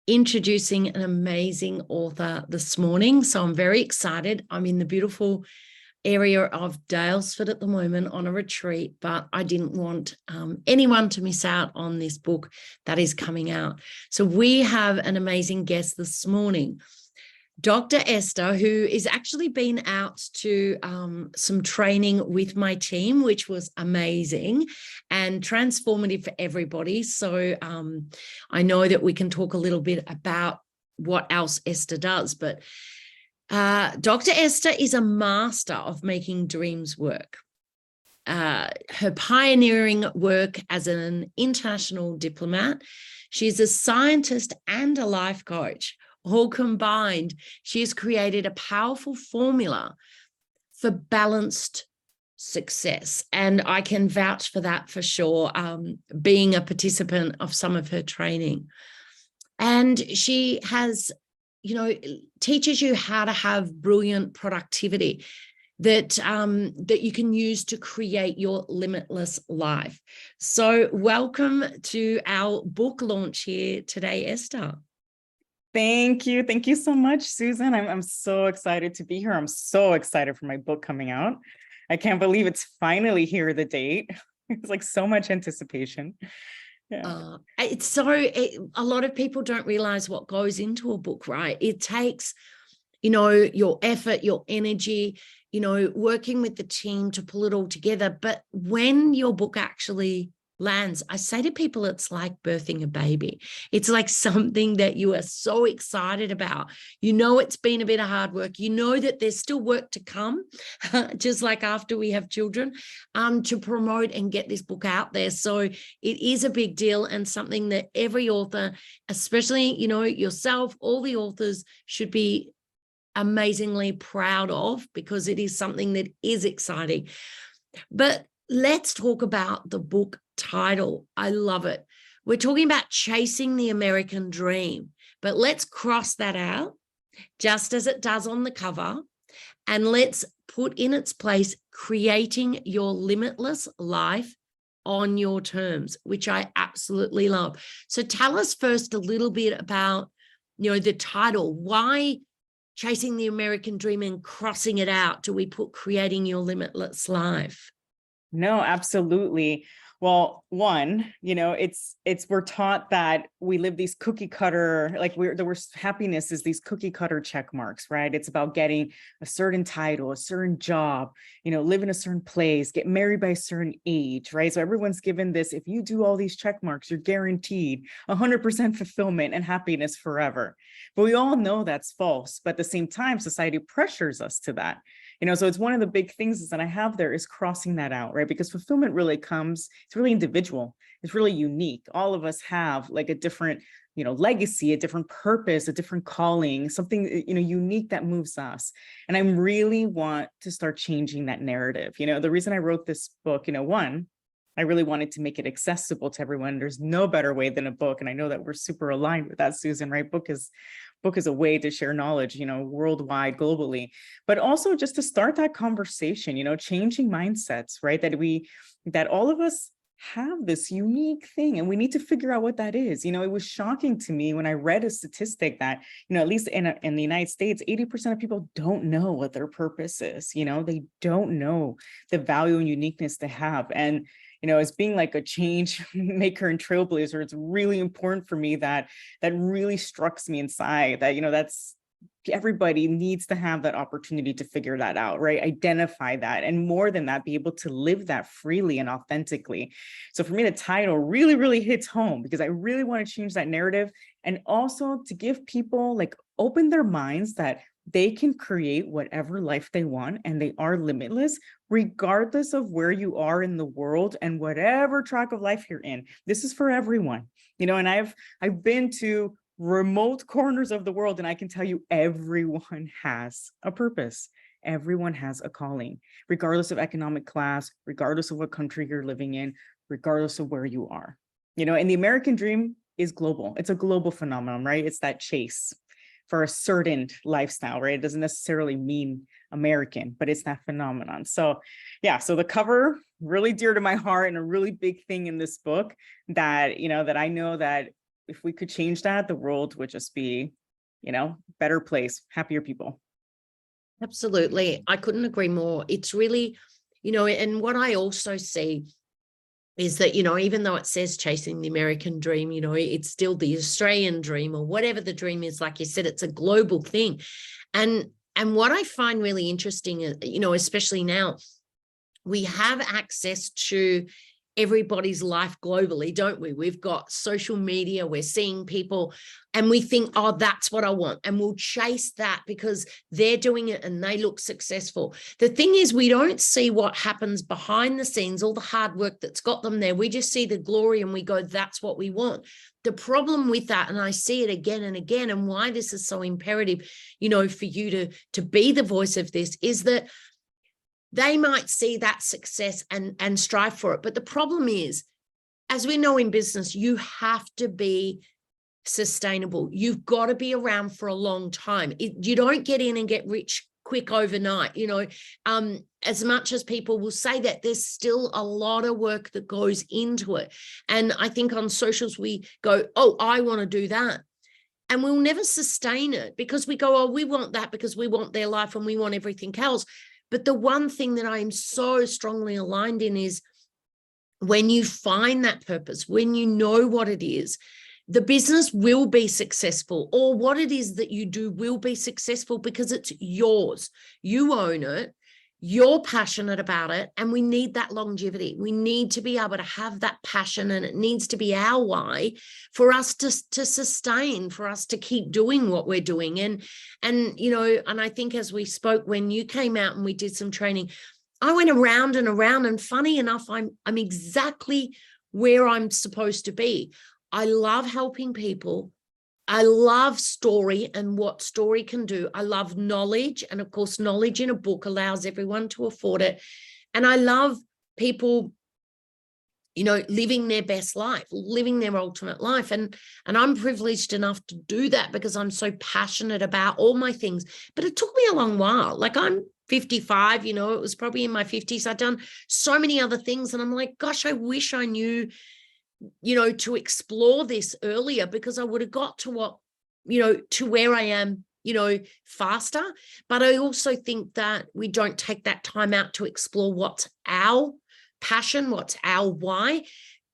introducing an amazing author this morning. So I'm very excited. I'm in the beautiful area of Dalesford at the moment on a retreat, but I didn't want anyone to miss out on this book that is coming out. So we have an amazing guest this morning, Dr. Esther, who is actually been out to some training with my team, which was amazing and transformative for everybody. So I know that we can talk a little bit about what else Esther does, but Dr. Esther is a master of making dreams work. Her pioneering work as an international diplomat, she's a scientist and a life coach. All combined, she has created a powerful formula for balanced success. And I can vouch for that for sure, being a participant of some of her training. And she has, teaches you how to have brilliant productivity that you can use to create your limitless life. So welcome to our book launch here today, Esther. Thank you. Thank you so much, Susan. I'm so excited to be here. I'm so excited for my book coming out. I can't believe it's finally here, the date. It's like so much anticipation. Yeah. A lot of people don't realize what goes into a book, right? It takes, your effort, your energy, working with the team to pull it all together. But when your book actually lands, I say to people, it's like birthing a baby. It's like something that you are so excited about. It's been a bit of hard work. That there's still work to come, just like after we have children, to promote and get this book out there. So it is a big deal and something that every author, especially, yourself, all the authors should be amazingly proud of, because it is something that is exciting. But let's talk about the book title. I love it. We're talking about chasing the American dream, but let's cross that out just as it does on the cover. And let's put in its place creating your limitless life on your terms, which I absolutely love. So tell us first a little bit about, the title. Why chasing the American dream and crossing it out? Do we put creating your limitless life? No, absolutely. Well, one, we're taught that we live these cookie cutter, happiness is these cookie cutter check marks, right? It's about getting a certain title, a certain job, live in a certain place, get married by a certain age, right? So everyone's given this, if you do all these check marks, you're guaranteed 100% fulfillment and happiness forever. But we all know that's false. But at the same time, society pressures us to that. So it's one of the big things that I have there is crossing that out, right? Because fulfillment really comes, it's really individual. It's really unique. All of us have like a different, legacy, a different purpose, a different calling, something, unique that moves us. And I really want to start changing that narrative. The reason I wrote this book, one, I really wanted to make it accessible to everyone. There's no better way than a book. And I know that we're super aligned with that, Susan, right? Book is a way to share knowledge, worldwide, globally, but also just to start that conversation, changing mindsets, right? That all of us have this unique thing and we need to figure out what that is. It was shocking to me when I read a statistic that, at least in the United States, 80% of people don't know what their purpose is. They don't know the value and uniqueness they have. And as being like a change maker and trailblazer, it's really important for me that really strikes me inside that, that's everybody needs to have that opportunity to figure that out, right? Identify that. And more than that, be able to live that freely and authentically. So for me, the title really, really hits home because I really want to change that narrative and also to give people open their minds that they can create whatever life they want and they are limitless, regardless of where you are in the world and whatever track of life you're in. This is for everyone, and I've been to remote corners of the world and I can tell you everyone has a purpose. Everyone has a calling, regardless of economic class, regardless of what country you're living in, regardless of where you are. And the American dream is global. It's a global phenomenon, right? It's that chase for a certain lifestyle, right? It doesn't necessarily mean American, but it's that phenomenon. So yeah, so the cover really dear to my heart and a really big thing in this book that, that I know that if we could change that, the world would just be, better place, happier people. Absolutely. I couldn't agree more. It's really, and what I also see is that, even though it says chasing the American dream, it's still the Australian dream or whatever the dream is. Like you said, it's a global thing. And what I find really interesting, especially now, we have access to everybody's life globally, don't we? We've got social media, we're seeing people and we think, oh, that's what I want. And we'll chase that because they're doing it and they look successful. The thing is, we don't see what happens behind the scenes, all the hard work that's got them there. We just see the glory and we go, that's what we want. The problem with that, and I see it again and again, and why this is so imperative, for you to be the voice of this, is that they might see that success and strive for it. But the problem is, as we know in business, you have to be sustainable. You've got to be around for a long time. You don't get in and get rich quick overnight. As much as people will say that, there's still a lot of work that goes into it. And I think on socials, we go, oh, I want to do that. And we'll never sustain it because we go, oh, we want that because we want their life and we want everything else. But the one thing that I'm so strongly aligned in is when you find that purpose, when you know what it is, the business will be successful, or what it is that you do will be successful because it's yours. You own it. You're passionate about it. And we need that longevity. We need to be able to have that passion, and it needs to be our why for us to sustain, for us to keep doing what we're doing. And I think as we spoke, when you came out and we did some training, I went around and around, and funny enough, I'm exactly where I'm supposed to be. I love helping people. I love story and what story can do. I love knowledge. And of course, knowledge in a book allows everyone to afford it. And I love people, living their best life, living their ultimate life. And I'm privileged enough to do that because I'm so passionate about all my things. But it took me a long while. Like, I'm 55, it was probably in my 50s. I'd done so many other things. And I'm like, gosh, I wish I knew to explore this earlier, because I would have got to to where I am, faster. But I also think that we don't take that time out to explore what's our passion, what's our why,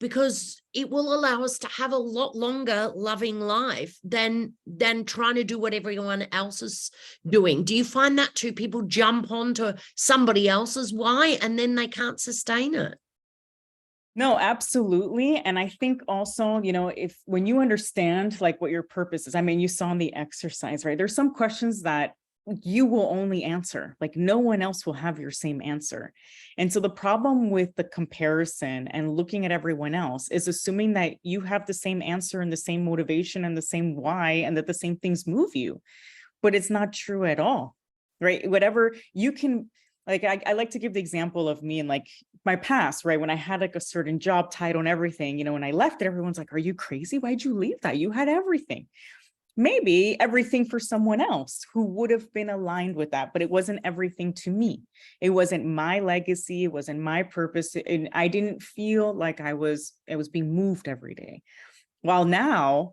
because it will allow us to have a lot longer loving life than trying to do what everyone else is doing. Do you find that too? People jump onto somebody else's why and then they can't sustain it. No, absolutely. And I think also, when you understand like what your purpose is, I mean, you saw in the exercise, right? There's some questions that you will only answer, like no one else will have your same answer. And so the problem with the comparison and looking at everyone else is assuming that you have the same answer and the same motivation and the same why, and that the same things move you, but it's not true at all, right? Whatever you can, like, I like to give the example of me and like my past, right? When I had like a certain job title and everything, when I left it, everyone's like, are you crazy? Why'd you leave that? You had everything. Maybe everything for someone else who would have been aligned with that, but it wasn't everything to me. It wasn't my legacy. It wasn't my purpose. And I didn't feel like I was being moved every day. While now,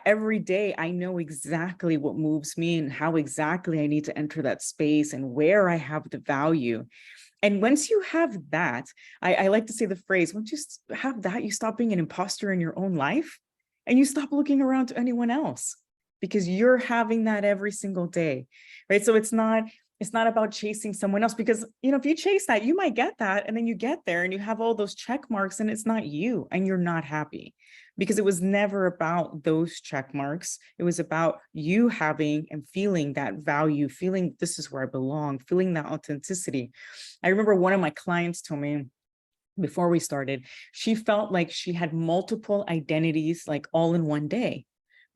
every day I know exactly what moves me and how exactly I need to enter that space and where I have the value. And once you have that, I like to say the phrase, once you have that, you stop being an imposter in your own life and you stop looking around to anyone else, because you're having that every single day, right? So it's not about chasing someone else, because, if you chase that, you might get that. And then you get there and you have all those check marks and it's not you and you're not happy, because it was never about those check marks. It was about you having and feeling that value, feeling this is where I belong, feeling that authenticity. I remember one of my clients told me before we started, she felt like she had multiple identities, like all in one day,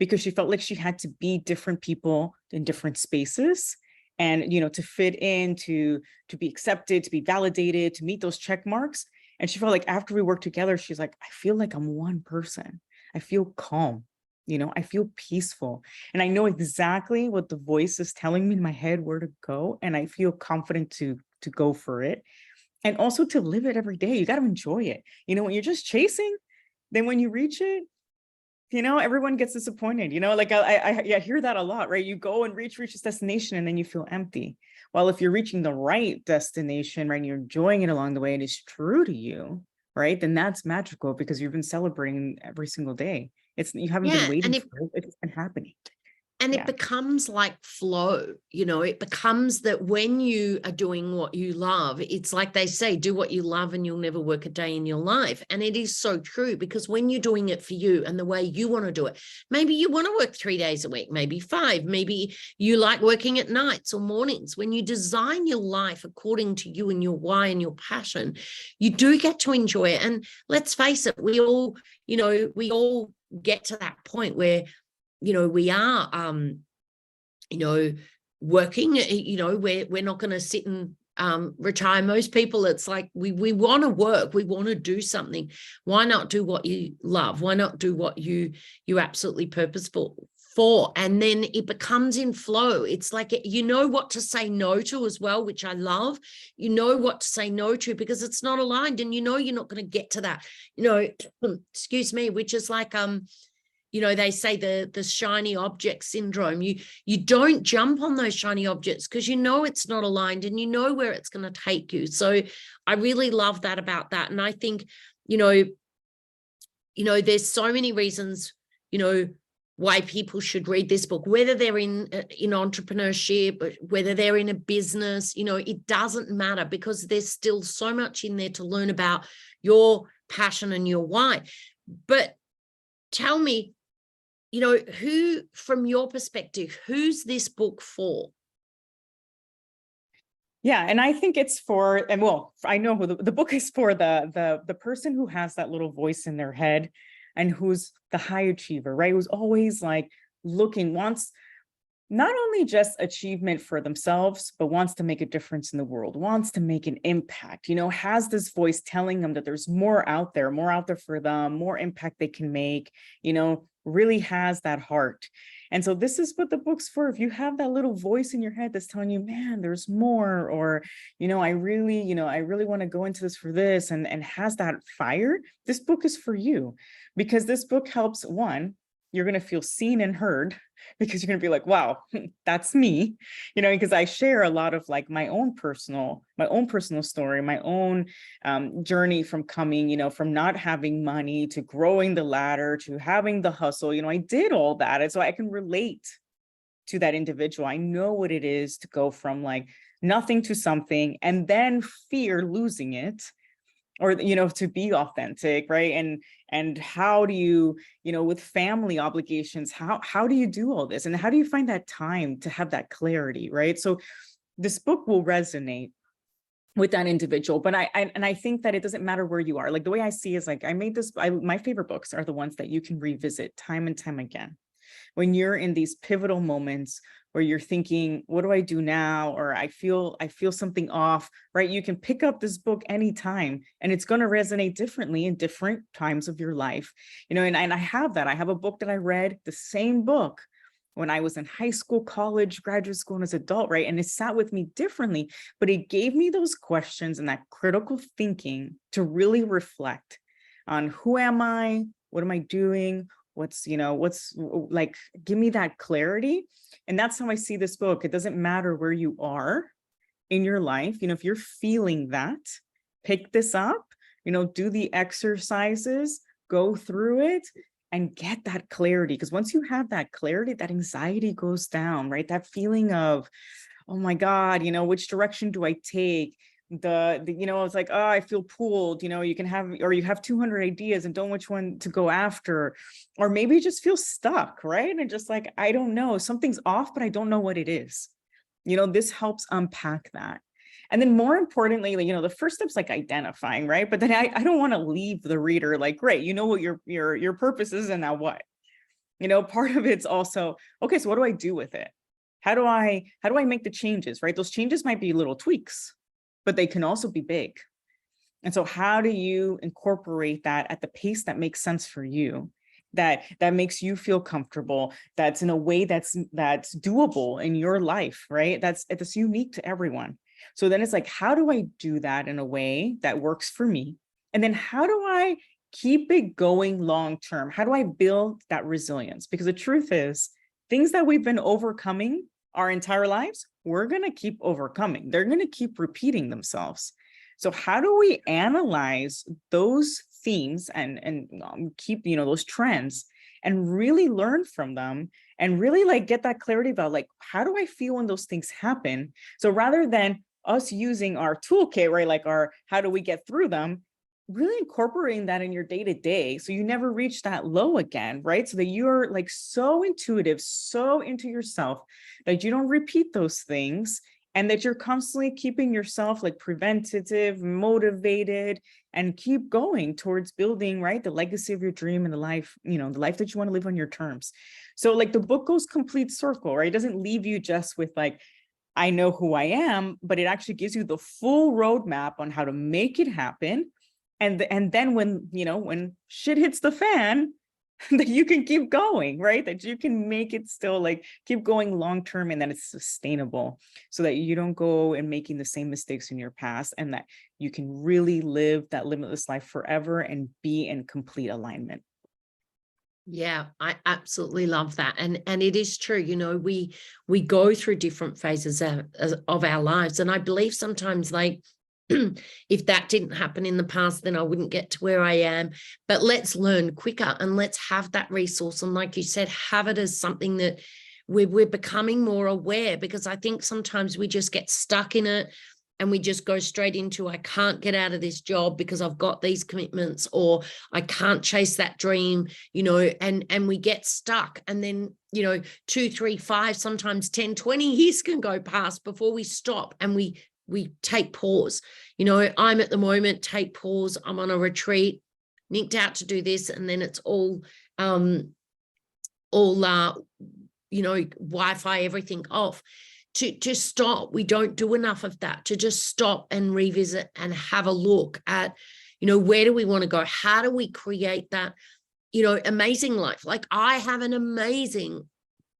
because she felt like she had to be different people in different spaces. And, to fit in, to be accepted, to be validated, to meet those check marks. And she felt like after we worked together, she's like, I feel like I'm one person. I feel calm. I feel peaceful. And I know exactly what the voice is telling me in my head where to go. And I feel confident to go for it. And also to live it every day. You got to enjoy it. When you're just chasing, then when you reach it, everyone gets disappointed, like I hear that a lot, right? You go and reach this destination and then you feel empty. Well, if you're reaching the right destination, right, and you're enjoying it along the way and it's true to you, right, then that's magical because you've been celebrating every single day. You haven't been waiting for it. It's been happening. And it becomes like flow, it becomes that when you are doing what you love, it's like they say, do what you love and you'll never work a day in your life. And it is so true, because when you're doing it for you and the way you want to do it, maybe you want to work 3 days a week, maybe 5, maybe you like working at nights or mornings. When you design your life according to you and your why and your passion, you do get to enjoy it. And let's face it, we all get to that point where we are, working, we're not going to sit and retire. Most people, it's like, we want to work. We want to do something. Why not do what you love? Why not do what you're absolutely purposeful for? And then it becomes in flow. It's like, what to say no to as well, which I love. What to say no to because it's not aligned, and you're not going to get to that, excuse me, which is like, they say the shiny object syndrome. You don't jump on those shiny objects because it's not aligned and where it's going to take you. So I really love that about that. And I think, there's so many reasons, why people should read this book, whether they're in entrepreneurship, whether they're in a business, it doesn't matter, because there's still so much in there to learn about your passion and your why. But tell me, who, from your perspective, who's this book for? Yeah, and I think it's for, and well, I know who the book is for, the person who has that little voice in their head and who's the high achiever, right? Who's always like wants not only just achievement for themselves, but wants to make a difference in the world, wants to make an impact, has this voice telling them that there's more out there for them, more impact they can make, really has that heart. And so this is what the book's for. If you have that little voice in your head that's telling you, man, there's more, or, I really want to go into this for this, and has that fire, this book is for you, because this book helps, one, you're going to feel seen and heard, because you're going to be like, wow, that's me, because I share a lot of like my own personal story, my own journey from coming, from not having money to growing the ladder to having the hustle. I did all that. And so I can relate to that individual. I know what it is to go from like nothing to something and then fear losing it, or, to be authentic, right? And how do you, with family obligations, how do you do all this? And how do you find that time to have that clarity, right? So this book will resonate with that individual. But I think that it doesn't matter where you are. Like the way I see is like, my favorite books are the ones that you can revisit time and time again. When you're in these pivotal moments where you're thinking, what do I do now? Or I feel something off, right? You can pick up this book anytime and it's going to resonate differently in different times of your life. And I have that. I have a book that I read, the same book, when I was in high school, college, graduate school, and as an adult, right? And it sat with me differently, but it gave me those questions and that critical thinking to really reflect on who am I? What am I doing? What's like, give me that clarity. And that's how I see this book. It doesn't matter where you are in your life. If you're feeling that, pick this up, do the exercises, go through it and get that clarity. Because once you have that clarity, that anxiety goes down, right? That feeling of, oh my God, which direction do I take? It's like, oh, I feel pulled, you can have, or you have 200 ideas and don't know which one to go after, or maybe you just feel stuck, right? And just like, I don't know, something's off, but I don't know what it is. This helps unpack that. And then more importantly, the first step's like identifying, right? But then I don't want to leave the reader like, great, what your purpose is and now what? Part of it's also, okay, so what do I do with it? How do I make the changes, right? Those changes might be little tweaks, but they can also be big. And so how do you incorporate that at the pace that makes sense for you, that makes you feel comfortable, that's in a way that's doable in your life, right? That's unique to everyone. So then it's like, how do I do that in a way that works for me? And then how do I keep it going long-term? How do I build that resilience? Because the truth is, things that we've been overcoming our entire lives, we're going to keep overcoming. They're going to keep repeating themselves. So how do we analyze those themes and keep, those trends and really learn from them and really like get that clarity about like, how do I feel when those things happen? So rather than us using our toolkit, right? Like how do we get through them? Really incorporating that in your day-to-day so you never reach that low again, right? So that you're like so intuitive, so into yourself that you don't repeat those things and that you're constantly keeping yourself like preventative, motivated, and keep going towards building, right, the legacy of your dream and the life, the life that you want to live on your terms. So like the book goes complete circle, right? It doesn't leave you just with like, I know who I am, but it actually gives you the full roadmap on how to make it happen. And then when shit hits the fan, that you can keep going, right? That you can make it still like keep going long-term and that it's sustainable so that you don't go and making the same mistakes in your past and that you can really live that limitless life forever and be in complete alignment. Yeah, I absolutely love that. And it is true, we go through different phases of our lives. And I believe sometimes like, if that didn't happen in the past, then I wouldn't get to where I am. But let's learn quicker and let's have that resource. And like you said, have it as something that we're becoming more aware, because I think sometimes we just get stuck in it and we just go straight into, I can't get out of this job because I've got these commitments, or I can't chase that dream, and we get stuck. And then, 2, 3, 5, sometimes 10, 20 years can go past before we stop and we take pause. I'm at the moment, take pause. I'm on a retreat, nicked out to do this. And then it's all Wi-Fi, everything off. To stop. We don't do enough of that, to just stop and revisit and have a look at, where do we want to go? How do we create that, amazing life? Like I have an amazing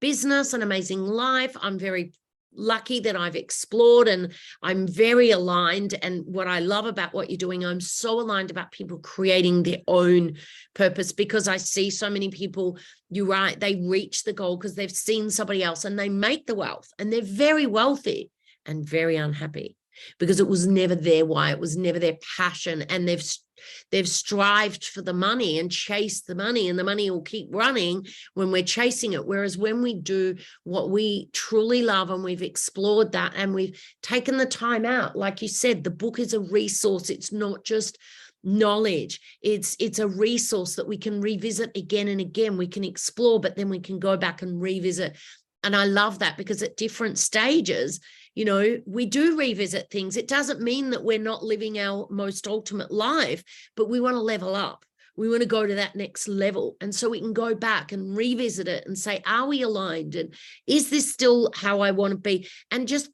business, an amazing life. I'm very lucky that I've explored and I'm very aligned. And what I love about what you're doing, I'm so aligned about people creating their own purpose, because I see so many people, you're right, they reach the goal because they've seen somebody else and they make the wealth and they're very wealthy and very unhappy because it was never their why, it was never their passion, and they've strived for the money and chased the money, and the money will keep running when we're chasing it. Whereas when we do what we truly love and we've explored that and we've taken the time out, like you said, the book is a resource. It's not just knowledge. It's a resource that we can revisit again and again. We can explore, but then we can go back and revisit. And I love that, because at different stages, we do revisit things. It doesn't mean that we're not living our most ultimate life, but we want to level up. We want to go to that next level. And so we can go back and revisit it and say, are we aligned? And is this still how I want to be? And just,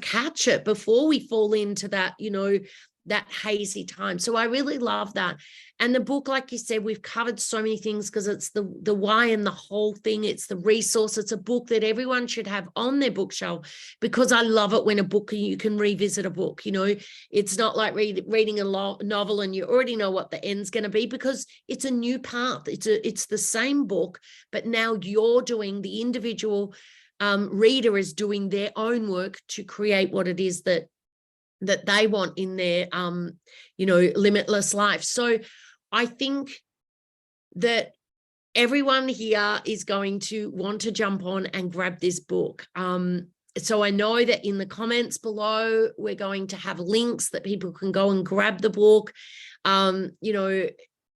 catch it before we fall into that, that hazy time. So I really love that. And the book, like you said, we've covered so many things because it's the why and the whole thing. It's the resource. It's a book that everyone should have on their bookshelf, because I love it when a book, you can revisit a book. It's not like reading a novel and you already know what the end's going to be, because it's a new path. It's the same book, but now you're doing, the individual reader is doing their own work to create what it is that they want in their, limitless life. So I think that everyone here is going to want to jump on and grab this book. So I know that in the comments below, we're going to have links that people can go and grab the book.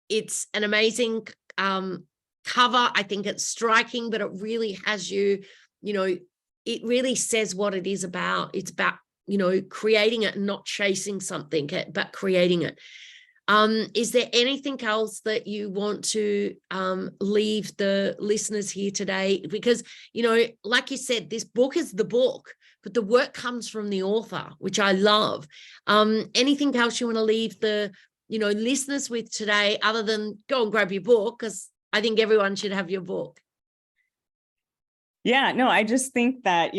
It's an amazing cover. I think it's striking, but it really has you, it really says what it is about. It's about, creating it, not chasing something, but creating it. Is there anything else that you want to leave the listeners here today? Because, like you said, this book is the book, but the work comes from the author, which I love. Anything else you want to leave the, listeners with today, other than go and grab your book? Because I think everyone should have your book. Yeah, no, I just think that,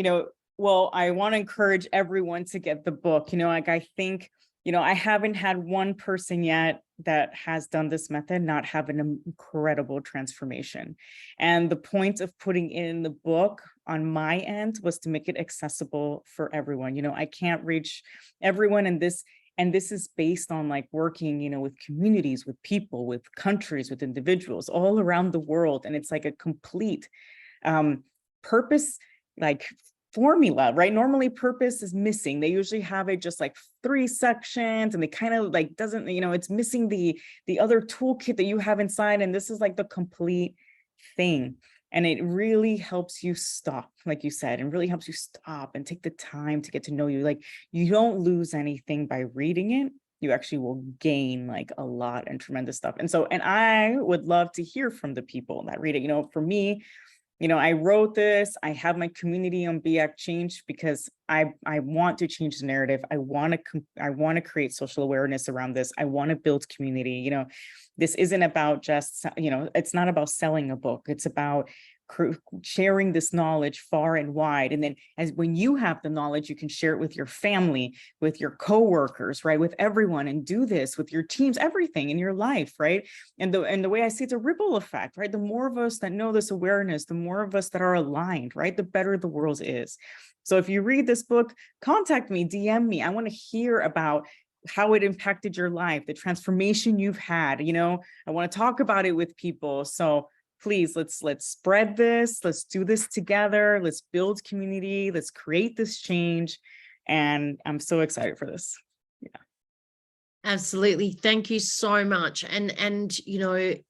well, I want to encourage everyone to get the book. I think I haven't had one person yet that has done this method not have an incredible transformation. And the point of putting in the book on my end was to make it accessible for everyone. I can't reach everyone in this. And this is based on like working, with communities, with people, with countries, with individuals all around the world. And it's like a complete purpose, like formula, right? Normally purpose is missing. They usually have it just like 3 sections and they kind of like doesn't, it's missing the other toolkit that you have inside. And this is like the complete thing. And it really helps you stop, like you said, and really helps you stop and take the time to get to know you. Like you don't lose anything by reading it. You actually will gain like a lot and tremendous stuff. And I would love to hear from the people that read it. For me, I wrote this, I have my community on BX Change because I want to change the narrative. I want to create social awareness around this. I want to build community. This isn't about just, it's not about selling a book. It's about sharing this knowledge far and wide. And then when you have the knowledge, you can share it with your family, with your coworkers, right? With everyone, and do this with your teams, everything in your life, right? And the way I see it's a ripple effect, right? The more of us that know this awareness, the more of us that are aligned, right? The better the world is. So if you read this book, contact me, DM me. I want to hear about how it impacted your life, the transformation you've had. I want to talk about it with people. So please, let's spread this. Let's do this together. Let's build community. Let's create this change. And I'm so excited for this. Yeah. Absolutely. Thank you so much. And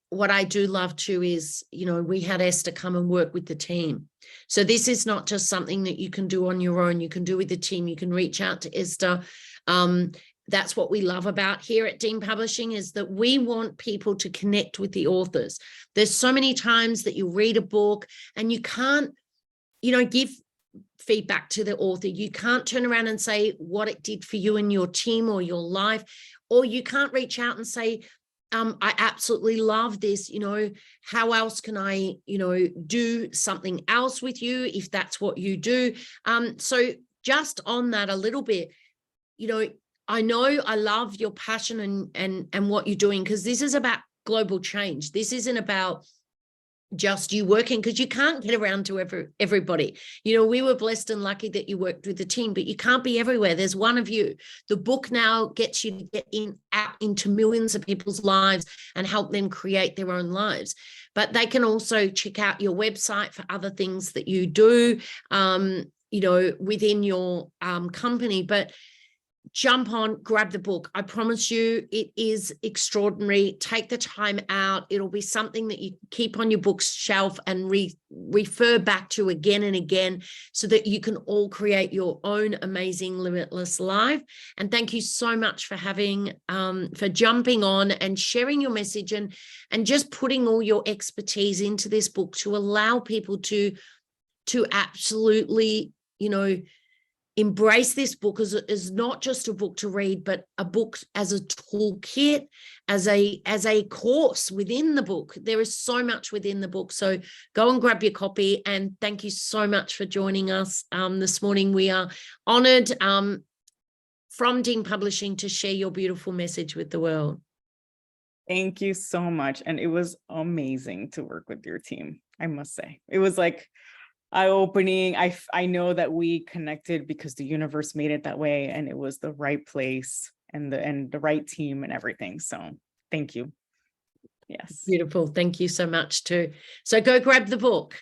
what I do love too is, we had Esther come and work with the team. So this is not just something that you can do on your own. You can do with the team. You can reach out to Esther. That's what we love about here at Dean Publishing, is that we want people to connect with the authors. There's so many times that you read a book and you can't, give feedback to the author. You can't turn around and say what it did for you and your team or your life, or you can't reach out and say, I absolutely love this. How else can I, do something else with you if that's what you do? So just on that a little bit, I know I love your passion and what you're doing, because this is about global change. This isn't about just you working, because you can't get around to everybody. We were blessed and lucky that you worked with the team, but you can't be everywhere. There's one of you. The book now gets you to get out into millions of people's lives and help them create their own lives. But they can also check out your website for other things that you do, within your company. But jump on, grab the book. I promise you, it is extraordinary. Take the time out. It'll be something that you keep on your bookshelf and refer back to again and again, so that you can all create your own amazing limitless life. And thank you so much for for jumping on and sharing your message and just putting all your expertise into this book to allow people to absolutely, embrace this book as not just a book to read, but a book as a toolkit, as a course within the book. There is so much within the book. So go and grab your copy. And thank you so much for joining us this morning. We are honored from Dean Publishing to share your beautiful message with the world. Thank you so much. And it was amazing to work with your team, I must say. It was like eye-opening. I know that we connected because the universe made it that way, and it was the right place and the right team and everything. So thank you. Yes. Beautiful. Thank you so much too. So go grab the book.